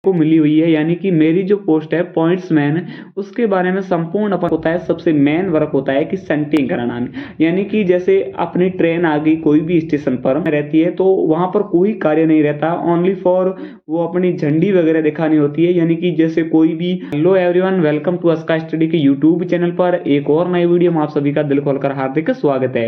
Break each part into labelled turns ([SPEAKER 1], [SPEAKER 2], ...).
[SPEAKER 1] को मिली हुई है, यानी कि मेरी जो पोस्ट है पॉइंट्समैन, उसके बारे में संपूर्ण अपन होता है। सबसे मेन वर्क होता है कि सेंटिंग कराना, यानी कि जैसे अपनी ट्रेन आ गई कोई भी स्टेशन पर रहती है तो वहां पर कोई कार्य नहीं रहता, ओनली फॉर वो अपनी झंडी वगैरह दिखानी होती है। यानी कि जैसे कोई भी hello everyone, welcome to Aska study के यूट्यूब चैनल पर एक और नई वीडियो में आप सभी का दिल खोलकर हार्दिक स्वागत है।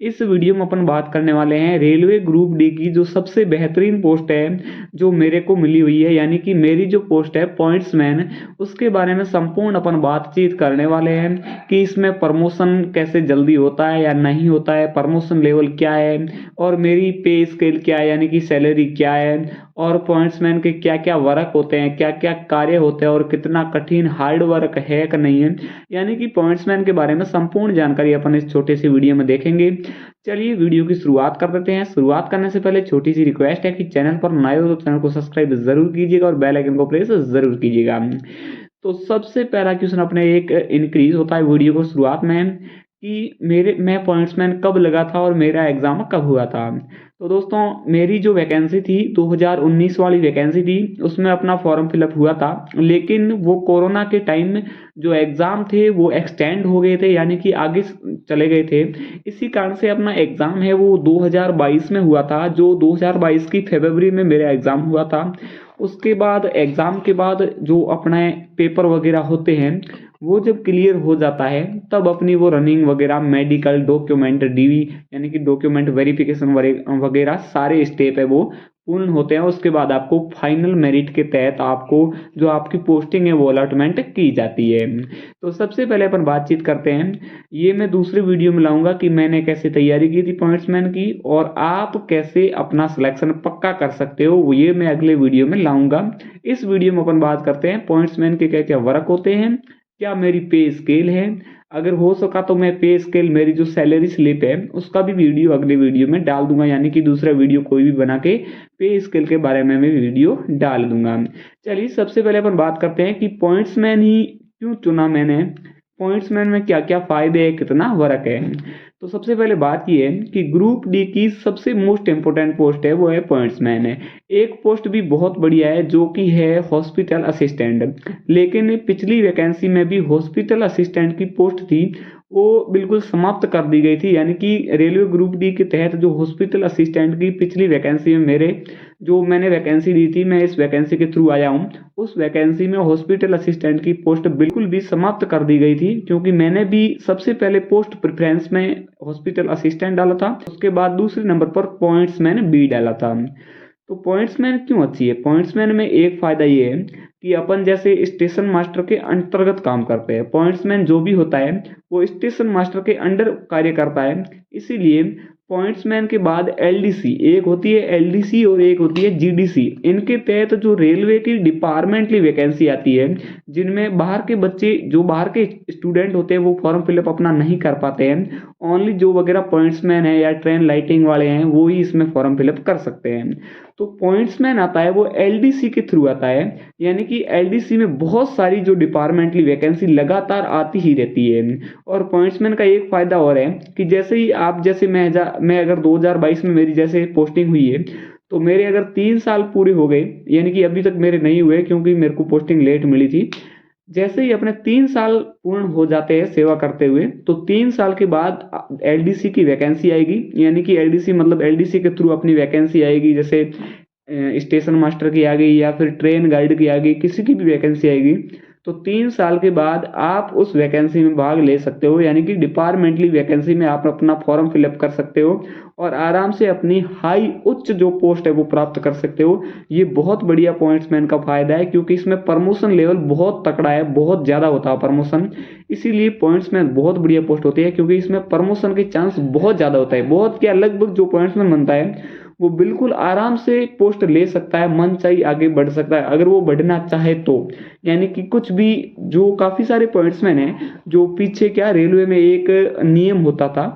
[SPEAKER 1] इस वीडियो में अपन बात करने वाले हैं रेलवे ग्रुप डी की जो सबसे बेहतरीन पोस्ट है जो मेरे को मिली हुई है, यानी कि मेरी जो पोस्ट है पॉइंट्समैन, उसके बारे में संपूर्ण अपन बातचीत करने वाले हैं कि इसमें प्रमोशन कैसे जल्दी होता है या नहीं होता है, प्रमोशन लेवल क्या है और मेरी पे स्केल क्या है, यानी कि सैलरी क्या है, और पॉइंट्समैन के क्या क्या वर्क होते हैं, क्या क्या कार्य होते हैं और कितना कठिन हार्ड वर्क है कि नहीं है, यानी कि पॉइंट्समैन के बारे में संपूर्ण जानकारी अपन इस छोटे सी वीडियो में देखेंगे। चलिए वीडियो की शुरुआत कर देते हैं। शुरुआत करने से पहले छोटी सी रिक्वेस्ट है कि चैनल पर नए हो तो चैनल को सब्सक्राइब जरूर कीजिएगा और बेल आइकन को प्रेस जरूर कीजिएगा। तो सबसे पहला क्वेश्चन अपने एक इंक्रीज होता है वीडियो को शुरुआत में कि मैं पॉइंट्समैन कब लगा था और मेरा एग्जाम कब हुआ था। तो दोस्तों मेरी जो वैकेंसी थी 2019 वाली वैकेंसी थी, उसमें अपना फॉर्म फिलअप हुआ था, लेकिन वो कोरोना के टाइम में जो एग्ज़ाम थे वो एक्सटेंड हो गए थे, यानी कि आगे चले गए थे। इसी कारण से अपना एग्ज़ाम है वो 2022 में हुआ था, जो 2022 की फरवरी में मेरा एग्ज़ाम हुआ था। उसके बाद एग्ज़ाम के बाद जो अपने पेपर वगैरह होते हैं वो जब क्लियर हो जाता है तब अपनी वो रनिंग वगैरह, मेडिकल डॉक्यूमेंट, डीवी यानी कि डॉक्यूमेंट वेरिफिकेशन वगैरह सारे स्टेप है वो पूर्ण होते हैं। उसके बाद आपको फाइनल मेरिट के तहत आपको जो आपकी पोस्टिंग है वो अलॉटमेंट की जाती है। तो सबसे पहले अपन बातचीत करते हैं, ये मैं दूसरी वीडियो में लाऊंगा कि मैंने कैसे तैयारी की थी पॉइंट्समैन की और आप कैसे अपना सिलेक्शन पक्का कर सकते हो, ये मैं अगले वीडियो में लाऊंगा। इस वीडियो में अपन बात करते हैं पॉइंट्समैन के क्या क्या वर्क होते हैं, क्या मेरी पे स्केल है, अगर हो सका तो मैं पे स्केल मेरी जो सैलरी स्लिप है उसका भी वीडियो अगले वीडियो में डाल दूंगा, यानी कि दूसरा वीडियो कोई भी बना के पे स्केल के बारे में मैं वीडियो डाल दूंगा। चलिए सबसे पहले अपन बात करते हैं कि पॉइंट्समैन ही क्यों चुना मैंने, पॉइंट्समैन में क्या क्या फायदे है, कितना वर्क है। तो सबसे पहले बात यह है कि ग्रुप डी की सबसे मोस्ट इंपोर्टेंट पोस्ट है वो है पॉइंट्समैन है। एक पोस्ट भी बहुत बढ़िया है जो कि है हॉस्पिटल असिस्टेंट, लेकिन पिछली वैकेंसी में भी हॉस्पिटल असिस्टेंट की पोस्ट थी वो बिल्कुल समाप्त कर दी गई थी, यानी कि रेलवे ग्रुप डी के तहत जो हॉस्पिटल असिस्टेंट की पिछली वैकेंसी में मेरे जो मैंने वैकेंसी दी थी, मैं इस वैकेंसी के थ्रू आया हूँ, उस वैकेंसी में हॉस्पिटल असिस्टेंट की पोस्ट बिल्कुल भी समाप्त कर दी गई थी, क्योंकि मैंने भी सबसे पहले पोस्ट प्रेफरेंस में हॉस्पिटल असिस्टेंट डाला था, उसके बाद दूसरे नंबर पर पॉइंट्समैन बी डाला था। तो पॉइंट्समैन क्यों अच्छी है, पॉइंट्समैन में एक फायदा ये है कि अपन जैसे स्टेशन मास्टर के अंतर्गत काम करते हैं, पॉइंट्समैन जो भी होता है वो स्टेशन मास्टर के अंडर कार्य करता है, इसीलिए पॉइंट्समैन के बाद एलडीसी, एक होती है एलडीसी और एक होती है जीडीसी, इनके तहत जो रेलवे की डिपार्टमेंटली वैकेंसी आती है जिनमें बाहर के बच्चे, जो बाहर के स्टूडेंट होते हैं वो फॉर्म फिलअप अपना नहीं कर पाते हैं, ओनली जो वगैरह पॉइंट्समैन है या ट्रेन लाइटिंग वाले हैं वो ही इसमें फॉर्म फिलअप कर सकते हैं। तो पॉइंट्समैन आता है वो एलडीसी के थ्रू आता है, यानी कि एलडीसी में बहुत सारी जो डिपार्टमेंटली वैकेंसी लगातार आती ही रहती है। और पॉइंट्समैन का एक फायदा और है कि जैसे ही आप जैसे मैं अगर 2022 में मेरी जैसे पोस्टिंग हुई है तो मेरे अगर 3 साल पूरे हो गए, यानी कि अभी तक मेरे नहीं हुए क्योंकि मेरे को पोस्टिंग लेट मिली थी, जैसे ही अपने 3 साल पूर्ण हो जाते हैं सेवा करते हुए तो 3 साल के बाद एलडीसी की वैकेंसी आएगी, यानी कि एलडीसी मतलब एलडीसी के थ्रू अपनी वैकेंसी आएगी, जैसे स्टेशन मास्टर की आ गई या फिर ट्रेन गाइड की आ गई, किसी की भी वैकेंसी आएगी तो 3 साल के बाद आप उस वैकेंसी में भाग ले सकते हो, यानी कि डिपार्टमेंटली वैकेंसी में आप अपना फॉर्म फिलअप कर सकते हो और आराम से अपनी हाई उच्च जो पोस्ट है वो प्राप्त कर सकते हो। ये बहुत बढ़िया पॉइंट्समैन का फायदा है क्योंकि इसमें प्रमोशन लेवल बहुत तकड़ा है, बहुत ज़्यादा होता है प्रमोशन, इसीलिए पॉइंट्समैन बहुत बढ़िया पोस्ट होती है क्योंकि इसमें प्रमोशन के चांस बहुत ज़्यादा होता है, बहुत क्या लगभग जो पॉइंट्समैन बनता है वो बिल्कुल आराम से पोस्ट ले सकता है, मन चाहिए आगे बढ़ सकता है अगर वो बढ़ना चाहे तो। यानी कि कुछ भी जो काफ़ी सारे पॉइंट्समैन हैं जो पीछे क्या रेलवे में एक नियम होता था,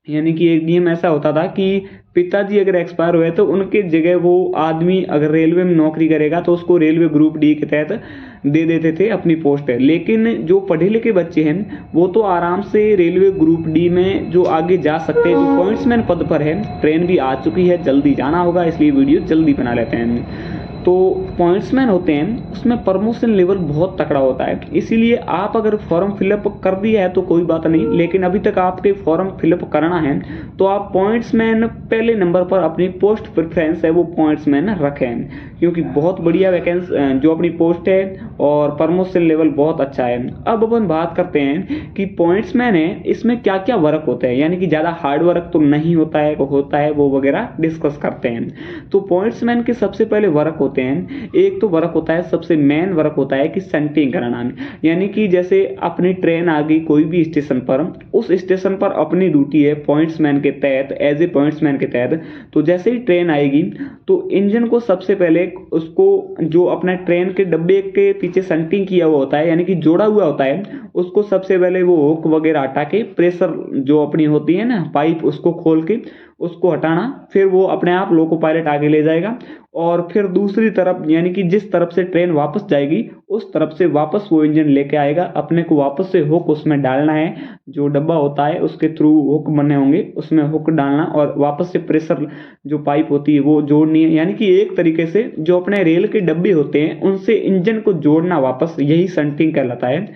[SPEAKER 1] यानी कि एक नियम ऐसा होता था कि पिताजी अगर एक्सपायर हुए तो उनके जगह वो आदमी अगर रेलवे में नौकरी करेगा तो उसको रेलवे ग्रुप डी के तहत दे देते थे अपनी पोस्ट। लेकिन जो पढ़े लिखे बच्चे हैं वो तो आराम से रेलवे ग्रुप डी में जो आगे जा सकते हैं, जो पॉइंट्समैन पद पर है, ट्रेन भी आ चुकी है, जल्दी जाना होगा इसलिए वीडियो जल्दी बना लेते हैं। तो पॉइंट्समैन होते हैं उसमें प्रमोशन लेवल बहुत तगड़ा होता है। इसीलिए आप अगर फॉर्म फिलअप कर दिया है तो कोई बात नहीं, लेकिन अभी तक आपके फॉर्म फिलअप करना है तो आप पॉइंट्समैन पहले नंबर पर अपनी पोस्ट प्रेफरेंस है वो पॉइंट्समैन रखें, क्योंकि बहुत बढ़िया वैकेंसी जो अपनी पोस्ट है और प्रमोशन लेवल बहुत अच्छा है। अब अपन बात करते हैं कि पॉइंट्समैन है इसमें क्या क्या वर्क होता है, यानी कि ज़्यादा हार्ड वर्क तो नहीं होता है वो वगैरह डिस्कस करते हैं। तो पॉइंट्समैन के सबसे पहले वर्क होते हैं, एक तो वर्क होता है, सबसे मेन वर्क होता है कि सेंटिंग कराना, यानी कि जैसे अपनी ट्रेन आ गई कोई भी स्टेशन पर, उस स्टेशन पर अपनी ड्यूटी है पॉइंट्समैन के तहत, एज ए पॉइंट्समैन के तहत। तो जैसे ही ट्रेन आएगी तो इंजन को सबसे पहले उसको जो अपना ट्रेन के डब्बे के पीछे सेंटिंग किया हुआ होता है, यानी कि जोड़ा हुआ होता है, उसको सबसे पहले वो हुक वगैरह हटा के, प्रेशर जो अपनी होती है ना पाइप, उसको खोल के उसको हटाना, फिर वो अपने आप लोको पायलट आगे ले जाएगा और फिर दूसरी तरफ यानी कि जिस तरफ से ट्रेन वापस जाएगी उस तरफ से वापस वो इंजन लेके आएगा। अपने को वापस से हुक उसमें डालना है, जो डब्बा होता है उसके थ्रू हुक बने होंगे उसमें हुक डालना और वापस से प्रेशर जो पाइप होती है वो जोड़नी है, यानी कि एक तरीके से जो अपने रेल के डब्बे होते हैं उनसे इंजन को जोड़ना वापस, यही शंटिंग कहलाता है।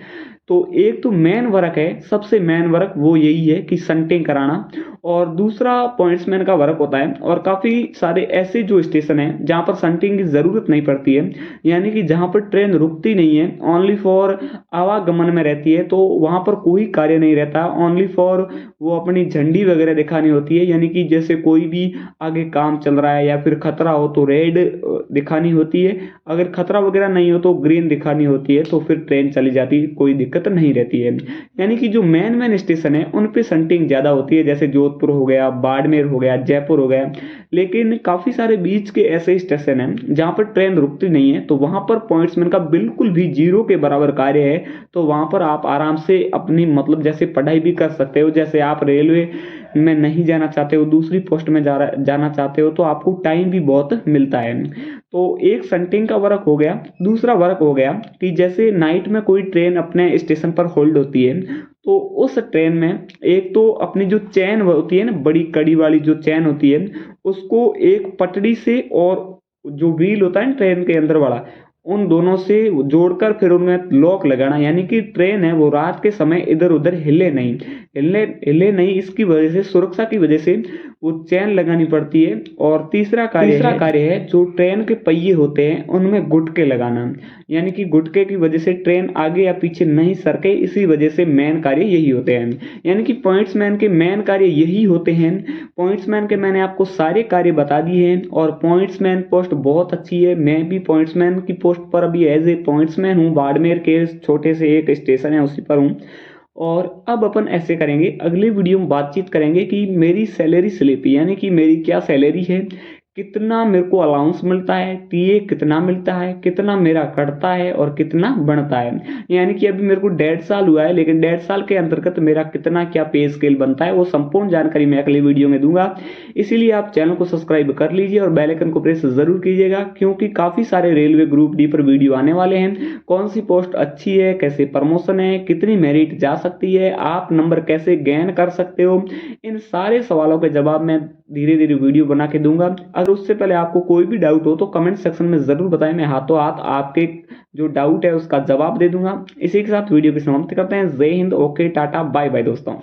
[SPEAKER 1] तो एक तो मेन वर्क है, सबसे मेन वर्क वो यही है कि शंटिंग कराना, और दूसरा पॉइंट्समैन का वर्क होता है। और काफ़ी सारे ऐसे जो स्टेशन हैं जहाँ पर शंटिंग की ज़रूरत नहीं पड़ती है, यानी कि जहाँ पर ट्रेन रुकती नहीं है, ओनली फॉर आवागमन में रहती है, तो वहाँ पर कोई कार्य नहीं रहता, ओनली फॉर वो अपनी झंडी वगैरह दिखानी होती है, यानी कि जैसे कोई भी आगे काम चल रहा है या फिर खतरा हो तो रेड दिखानी होती है, अगर खतरा वगैरह नहीं हो तो ग्रीन दिखानी होती है, तो फिर ट्रेन चली जाती है, कोई दिक्कत नहीं रहती है। यानी कि जो मेन स्टेशन है उन पे शंटिंग ज़्यादा होती है, जैसे जोधपुर हो गया, बाड़मेर हो गया, जयपुर हो गया। लेकिन काफ़ी सारे बीच के ऐसे स्टेशन हैं जहाँ पर ट्रेन रुकती नहीं है, तो वहाँ पर पॉइंट्समैन का बिल्कुल भी जीरो के बराबर कार्य है। तो वहाँ पर आप आराम से अपनी मतलब जैसे पढ़ाई भी कर सकते हो, जैसे आप रेलवे में नहीं जाना चाहते हो, दूसरी पोस्ट में जाना चाहते हो, तो आपको टाइम भी बहुत मिलता है। तो एक शंटिंग का वर्क हो गया। दूसरा वर्क हो गया कि जैसे नाइट में कोई ट्रेन अपने स्टेशन पर होल्ड होती है, तो उस ट्रेन में एक तो अपनी जो चैन होती है ना, बड़ी कड़ी वाली जो चैन होती है, उसको एक पटड़ी से और जो व्हील होता है ना ट्रेन के अंदर वाला, उन दोनों से जोड़कर फिर उनमें लॉक लगाना, यानी कि ट्रेन है वो रात के समय इधर उधर हिले नहीं, इसकी वजह से सुरक्षा की वजह से वो चैन लगानी पड़ती है। और तीसरा कार्य है जो ट्रेन के पहिए होते हैं उनमें गुटके लगाना, यानी कि गुटके की वजह से ट्रेन आगे या पीछे नहीं सरके, इसी वजह से मेन कार्य यही होते हैं। यानी कि पॉइंट्समैन के मेन कार्य यही होते हैं। पॉइंट्समैन के मैंने आपको सारे कार्य बता दिए हैं और पॉइंट्समैन पोस्ट बहुत अच्छी है। मैं भी पॉइंट्समैन की पोस्ट पर अभी एज ए पॉइंट्समैन हूँ, बाड़मेर के छोटे से एक स्टेशन है उसी पर हूँ। और अब अपन ऐसे करेंगे, अगली वीडियो में बातचीत करेंगे कि मेरी सैलरी स्लिप, यानी कि मेरी क्या सैलरी है, कितना मेरे को अलाउंस मिलता है, टीए कितना मिलता है, कितना मेरा कटता है और कितना बढ़ता है। यानी कि अभी मेरे को 1.5 साल हुआ है, लेकिन 1.5 साल के अंतर्गत मेरा कितना क्या पे स्केल बनता है, वो संपूर्ण जानकारी मैं अगली वीडियो में दूंगा। इसीलिए आप चैनल को सब्सक्राइब कर लीजिए और बेल आइकन को प्रेस जरूर कीजिएगा, क्योंकि काफ़ी सारे रेलवे ग्रुप डी पर वीडियो आने वाले हैं। कौन सी पोस्ट अच्छी है, कैसे प्रमोशन है, कितनी मेरिट जा सकती है, आप नंबर कैसे गेन कर सकते हो, इन सारे सवालों के जवाब मैं धीरे धीरे वीडियो बना के दूंगा। अगर उससे पहले आपको कोई भी डाउट हो तो कमेंट सेक्शन में जरूर बताएं, मैं हाथों हाथ आपके जो डाउट है उसका जवाब दे दूंगा। इसी के साथ वीडियो की समाप्ति करते हैं। जय हिंद, ओके, टाटा, बाय बाय दोस्तों।